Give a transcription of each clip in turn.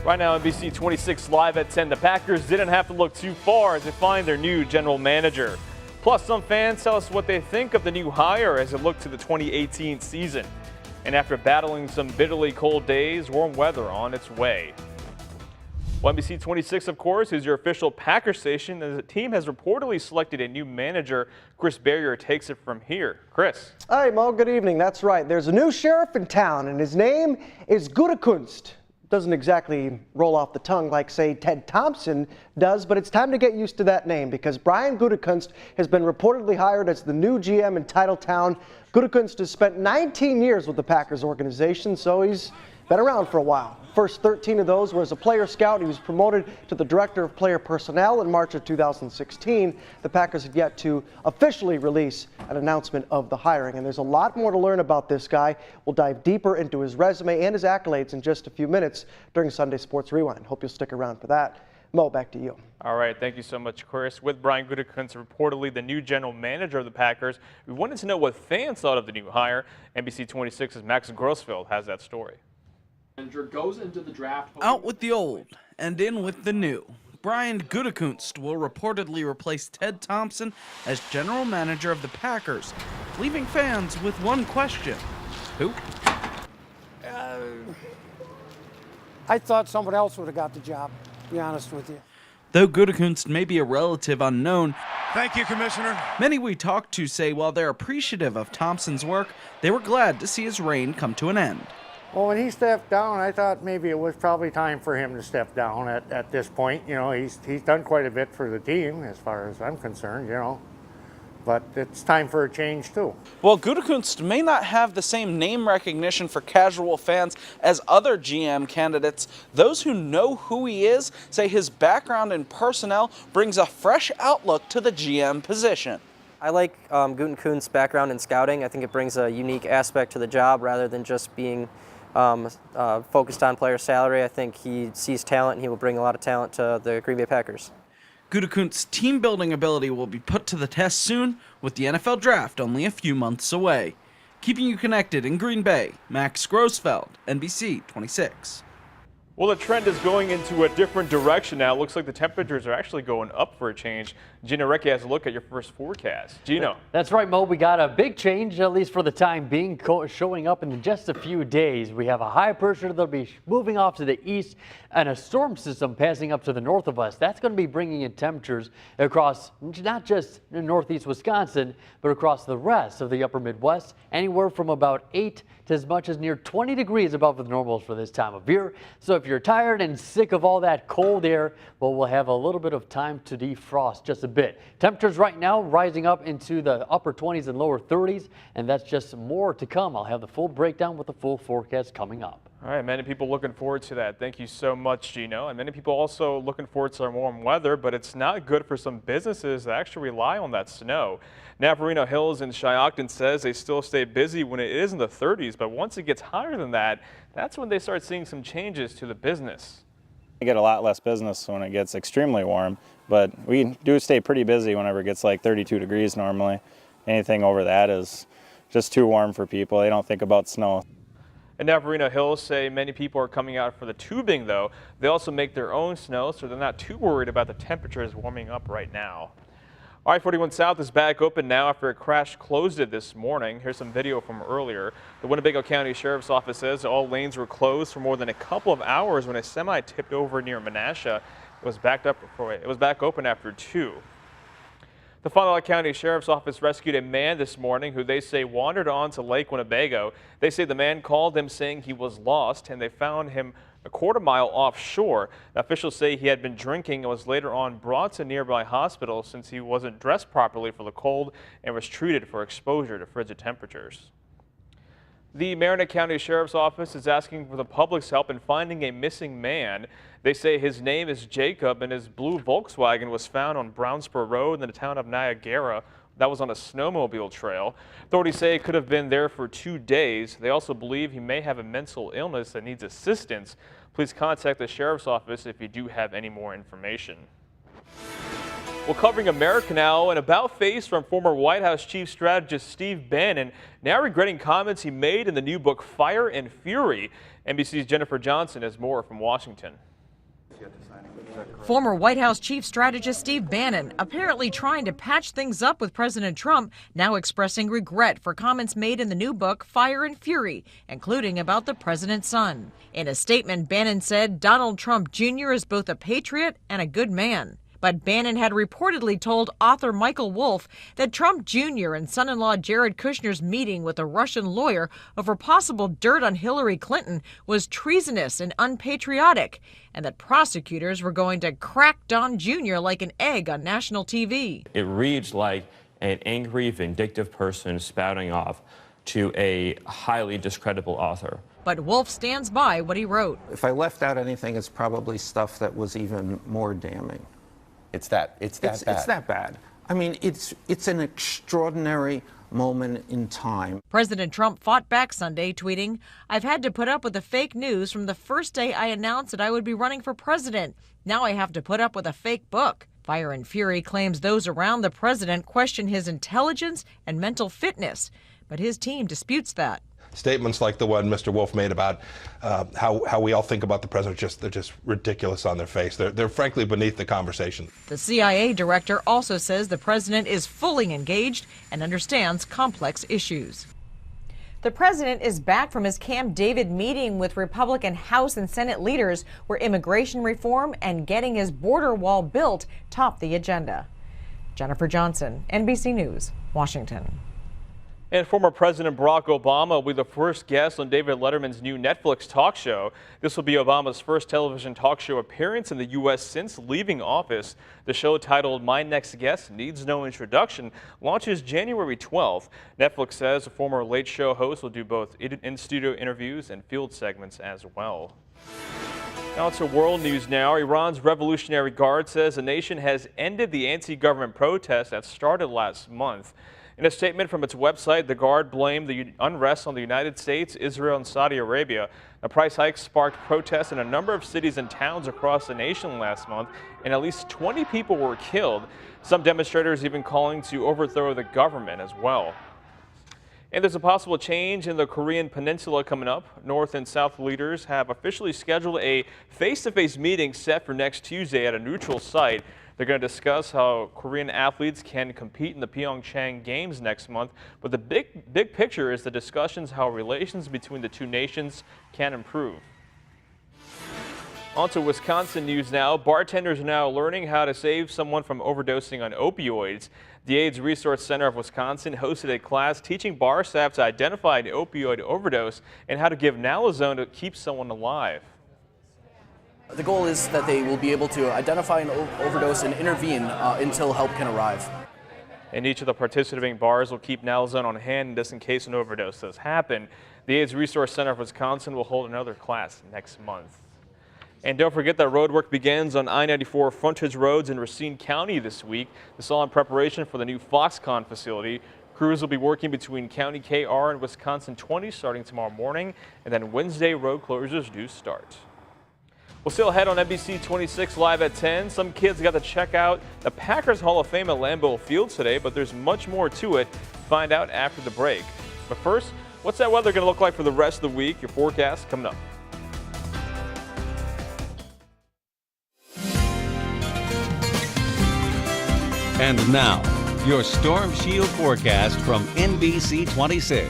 Right now, NBC 26 live at 10. The Packers didn't have to look too far as they find their new general manager. Plus, some fans tell us what they think of the new hire as it looks to the 2018 season. And after battling some bitterly cold days, warm weather on its way. Well, NBC 26, of course, is your official Packer station, as the team has reportedly selected a new manager. Chris Barrier takes it from here. Chris. Hi, Mo. Good evening. That's right. There's a new sheriff in town, and his name is Gutekunst. Doesn't exactly roll off the tongue like, say, Ted Thompson does, but it's time to get used to that name because Brian Gutekunst has been reportedly hired as the new GM in Titletown. Gutekunst has spent 19 years with the Packers organization, so he's been around for a while. First 13 of those were as a player scout. He was promoted to the director of player personnel in March of 2016. The Packers have yet to officially release an announcement of the hiring, and there's a lot more to learn about this guy. We'll dive deeper into his resume and his accolades in just a few minutes during Sunday Sports Rewind. Hope you'll stick around for that. Mo, back to you. All right, thank you so much, Chris. With Brian Gutekunst reportedly the new general manager of the Packers, we wanted to know what fans thought of the new hire. NBC 26's Max Grossfeld has that story. Goes into the draft out with the old and in with the new. Brian Gutekunst will reportedly replace Ted Thompson as general manager of the Packers, leaving fans with one question. Who? I thought someone else would have got the job, to be honest with you. Though Gutekunst may be a relative unknown, thank you, Commissioner. Many we talked to say while they're appreciative of Thompson's work, they were glad to see his reign come to an end. Well, when he stepped down, I thought maybe it was probably time for him to step down at this point. You know, he's done quite a bit for the team as far as I'm concerned, you know. But it's time for a change, too. Well, Gutekunst may not have the same name recognition for casual fans as other GM candidates. Those who know who he is say his background in personnel brings a fresh outlook to the GM position. I like Gutekunst's background in scouting. I think it brings a unique aspect to the job rather than just being focused on player salary. I think he sees talent and he will bring a lot of talent to the Green Bay Packers. Gutekunst's team-building ability will be put to the test soon, with the NFL Draft only a few months away. Keeping you connected in Green Bay, Max Grossfeld, NBC 26. Well, the trend is going into a different direction now. It looks like the temperatures are actually going up for a change. Gino Recchi has a look at your first forecast. Gino. That's right, Mo. We got a big change, at least for the time being, showing up in just a few days. We have a high pressure that'll be moving off to the east and a storm system passing up to the north of us. That's going to be bringing in temperatures across not just northeast Wisconsin, but across the rest of the upper Midwest, anywhere from about 8 to as much as near 20 degrees above the normals for this time of year. So if you're tired and sick of all that cold air, well, we'll have a little bit of time to defrost just a bit. Temperatures right now rising up into the upper 20s and lower 30s, and that's just more to come. I'll have the full breakdown with the full forecast coming up. All right, many people looking forward to that. Thank you so much, Gino. And many people also looking forward to some warm weather, but it's not good for some businesses that actually rely on that snow. Navarino Hills in Shiocton says they still stay busy when it is in the 30s, but once it gets higher than that, that's when they start seeing some changes to the business. We get a lot less business when it gets extremely warm, but we do stay pretty busy whenever it gets like 32 degrees normally. Anything over that is just too warm for people. They don't think about snow. And Navarino Hills say many people are coming out for the tubing, though. They also make their own snow, so they're not too worried about the temperatures warming up right now. I-41 South is back open now after a crash closed it this morning. Here's some video from earlier. The Winnebago County Sheriff's Office says all lanes were closed for more than a couple of hours when a semi tipped over near Menasha. It was back open after 2. The Fond du Lac County Sheriff's Office rescued a man this morning who they say wandered onto Lake Winnebago. They say the man called them saying he was lost, and they found him a quarter-mile offshore. Officials say he had been drinking and was later on brought to a nearby hospital since he wasn't dressed properly for the cold and was treated for exposure to frigid temperatures. The Marinette County Sheriff's Office is asking for the public's help in finding a missing man. They say his name is Jacob and his blue Volkswagen was found on Brownspur Road in the town of Niagara. That was on a snowmobile trail. Authorities say it could have been there for 2 days. They also believe he may have a mental illness that needs assistance. Please contact the Sheriff's Office if you do have any more information. Well, covering America now, an about-face from former White House Chief Strategist Steve Bannon, now regretting comments he made in the new book Fire and Fury. NBC's Jennifer Johnson has more from Washington. Former White House chief strategist Steve Bannon apparently trying to patch things up with President Trump, now expressing regret for comments made in the new book, Fire and Fury, including about the president's son. In a statement, Bannon said Donald Trump Jr. is both a patriot and a good man. But Bannon had reportedly told author Michael Wolff that Trump Jr. and son-in-law Jared Kushner's meeting with a Russian lawyer over possible dirt on Hillary Clinton was treasonous and unpatriotic, and that prosecutors were going to crack Don Jr. like an egg on national TV. It reads like an angry, vindictive person spouting off to a highly discreditable author. But Wolff stands by what he wrote. If I left out anything, it's probably stuff that was even more damning. It's that bad. It's that bad. I mean, it's an extraordinary moment in time. President Trump fought back Sunday, tweeting, "I've had to put up with the fake news from the first day I announced that I would be running for president. Now I have to put up with a fake book." Fire and Fury claims those around the president question his intelligence and mental fitness, but his team disputes that. Statements like the one Mr. Wolff made about how we all think about the president, they're just ridiculous on their face. They're frankly beneath the conversation. The CIA director also says the president is fully engaged and understands complex issues. The president is back from his Camp David meeting with Republican House and Senate leaders, where immigration reform and getting his border wall built topped the agenda. Jennifer Johnson, NBC News, Washington. And former President Barack Obama will be the first guest on David Letterman's new Netflix talk show. This will be Obama's first television talk show appearance in the U.S. since leaving office. The show, titled My Next Guest Needs No Introduction, launches January 12th. Netflix says the former Late Show host will do both in-studio interviews and field segments as well. Now to world news now. Iran's Revolutionary Guard says the nation has ended the anti-government protests that started last month. In a statement from its website, the Guard blamed the unrest on the United States, Israel, and Saudi Arabia. The price hike sparked protests in a number of cities and towns across the nation last month, and at least 20 people were killed. Some demonstrators even calling to overthrow the government as well. And there's a possible change in the Korean peninsula coming up. North and South leaders have officially scheduled a face-to-face meeting set for next Tuesday at a neutral site. They're going to discuss how Korean athletes can compete in the Pyeongchang Games next month. But the big picture is the discussions how relations between the two nations can improve. On to Wisconsin news now. Bartenders are now learning how to save someone from overdosing on opioids. The AIDS Resource Center of Wisconsin hosted a class teaching bar staff to identify an opioid overdose and how to give naloxone to keep someone alive. The goal is that they will be able to identify an overdose and intervene until help can arrive. And each of the participating bars will keep naloxone on hand just in case an overdose does happen. The AIDS Resource Center of Wisconsin will hold another class next month. And don't forget that road work begins on I-94 frontage roads in Racine County this week. This is all in preparation for the new Foxconn facility. Crews will be working between County KR and Wisconsin 20 starting tomorrow morning, and then Wednesday road closures do start. We'll still ahead on NBC 26 live at 10. Some kids got to check out the Packers Hall of Fame at Lambeau Field today, but there's much more to it. Find out after the break. But first, what's that weather going to look like for the rest of the week? Your forecast coming up. And now, your Storm Shield forecast from NBC 26.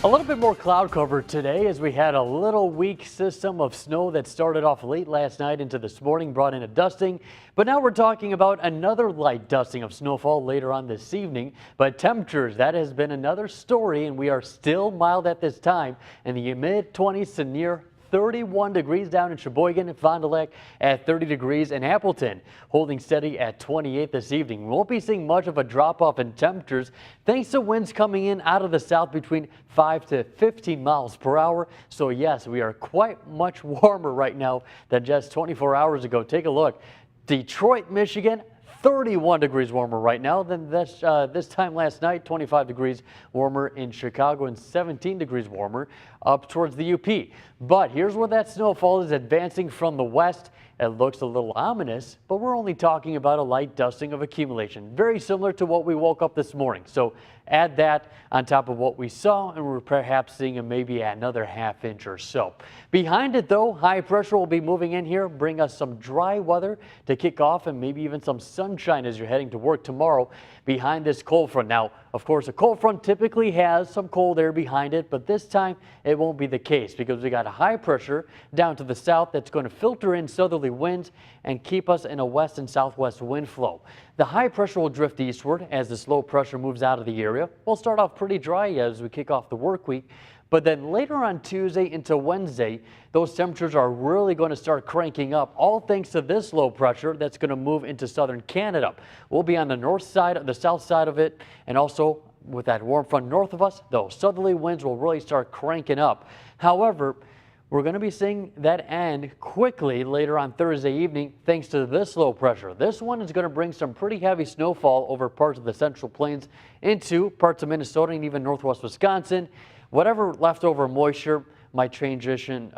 A little bit more cloud cover today as we had a little weak system of snow that started off late last night into this morning, brought in a dusting. But now we're talking about another light dusting of snowfall later on this evening. But temperatures, that has been another story, and we are still mild at this time in the mid-20s to near 31 degrees down in Sheboygan, Fond du Lac at 30 degrees, and Appleton holding steady at 28 this evening. We won't be seeing much of a drop off in temperatures thanks to winds coming in out of the south between 5 to 15 miles per hour. So yes, we are quite much warmer right now than just 24 hours ago. Take a look. Detroit, Michigan, 31 degrees warmer right now than this time last night. 25 degrees warmer in Chicago and 17 degrees warmer up towards the UP. But here's where that snowfall is advancing from the west It looks a little ominous, but we're only talking about a light dusting of accumulation, very similar to what we woke up this morning. So add that on top of what we saw, and we're perhaps seeing maybe another ½ inch or so. Behind it, though, high pressure will be moving in here, bring us some dry weather to kick off and maybe even some sunshine as you're heading to work tomorrow behind this cold front. Now, of course, a cold front typically has some cold air behind it, but this time it won't be the case because we got a high pressure down to the south that's going to filter in southerly winds and keep us in a west and southwest wind flow. The high pressure will drift eastward as this low pressure moves out of the area. We'll start off pretty dry as we kick off the work week, but then later on Tuesday into Wednesday, those temperatures are really going to start cranking up, all thanks to this low pressure that's going to move into southern Canada. We'll be on the north side, the south side of it, and also with that warm front north of us, those southerly winds will really start cranking up. However, we're going to be seeing that end quickly later on Thursday evening thanks to this low pressure. This one is going to bring some pretty heavy snowfall over parts of the Central Plains into parts of Minnesota and even northwest Wisconsin. Whatever leftover moisture might transition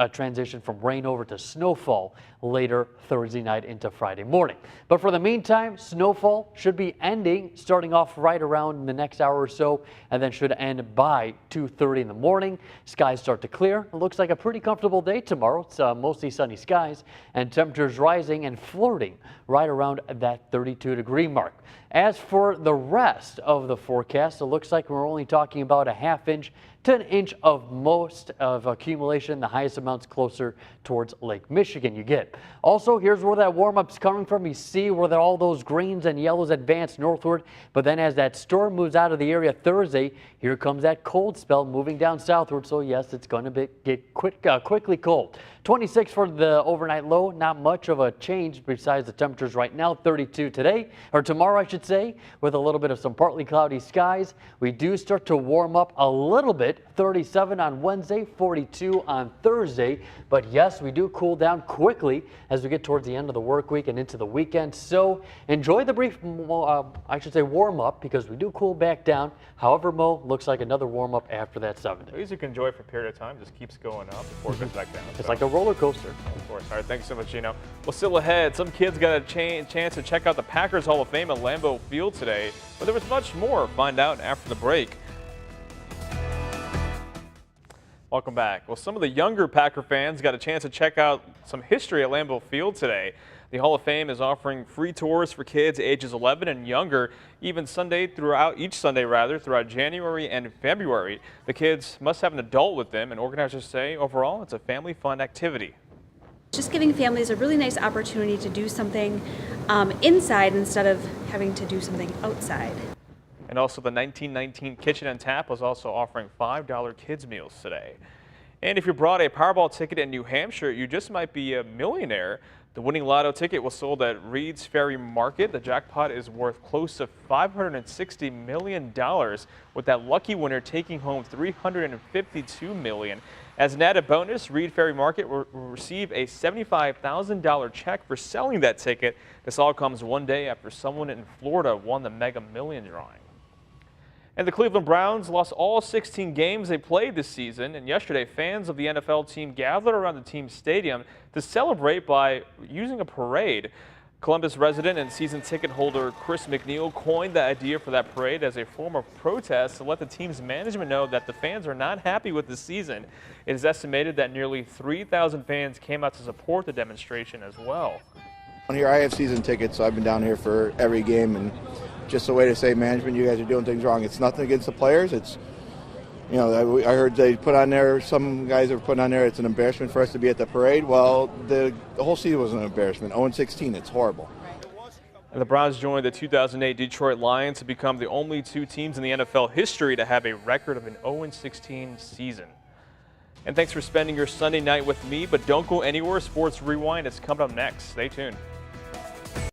from rain over to snowfall later Thursday night into Friday morning. But for the meantime, snowfall should be ending starting off right around the next hour or so and then should end by 2:30 in the morning. Skies start to clear. It looks like a pretty comfortable day tomorrow. It's mostly sunny skies and temperatures rising and flirting right around that 32-degree mark. As for the rest of the forecast, it looks like we're only talking about a ½ inch to an inch of most of accumulation, the highest amounts closer towards Lake Michigan you get. Also, here's where that warm-up's coming from. You see where all those greens and yellows advance northward, but then as that storm moves out of the area Thursday, here comes that cold spell moving down southward. So yes, it's going to get quickly cold. 26 for the overnight low, not much of a change besides the temperatures right now. 32 today, or tomorrow I should say, with a little bit of some partly cloudy skies. We do start to warm up a little bit. 37 on Wednesday, 42 on Thursday. But yes, we do cool down quickly as we get towards the end of the work week and into the weekend. So enjoy the brief, warm up because we do cool back down. However, Mo, looks like another warm up after that 7 days. At least you can enjoy for a period of time. Just keeps going up before it goes back down. It's like a roller coaster. Of course. All right, thank you so much, Gino. Well, still ahead, some kids got a chance to check out the Packers Hall of Fame at Lambeau Field today, but there was much more. Find out after the break. Welcome back. Well, some of the younger Packer fans got a chance to check out some history at Lambeau Field today. The Hall of Fame is offering free tours for kids ages 11 and younger, each Sunday throughout January and February. The kids must have an adult with them, and organizers say overall it's a family fun activity. Just giving families a really nice opportunity to do something inside instead of having to do something outside. And also the 1919 Kitchen and Tap was also offering $5 kids meals today. And if you brought a Powerball ticket in New Hampshire, you just might be a millionaire. The winning lotto ticket was sold at Reed's Ferry Market. The jackpot is worth close to $560 million, with that lucky winner taking home $352 million. As an added bonus, Reed Ferry Market will receive a $75,000 check for selling that ticket. This all comes one day after someone in Florida won the Mega Million drawing. And the Cleveland Browns lost all 16 games they played this season, and yesterday fans of the NFL team gathered around the team's stadium to celebrate by using a parade. Columbus resident and season ticket holder Chris McNeil coined the idea for that parade as a form of protest to let the team's management know that the fans are not happy with the season. It is estimated that nearly 3,000 fans came out to support the demonstration as well. Here I have season tickets, so I've been down here for every game, and just a way to say, management, you guys are doing things wrong. It's nothing against the players. It's, you know, I heard they put on there, some guys are putting on there, it's an embarrassment for us to be at the parade. Well, the whole season was an embarrassment. 0-16, it's horrible. And the Browns joined the 2008 Detroit Lions to become the only two teams in the NFL history to have a record of an 0-16 season. And thanks for spending your Sunday night with me, but don't go anywhere. Sports Rewind is coming up next. Stay tuned.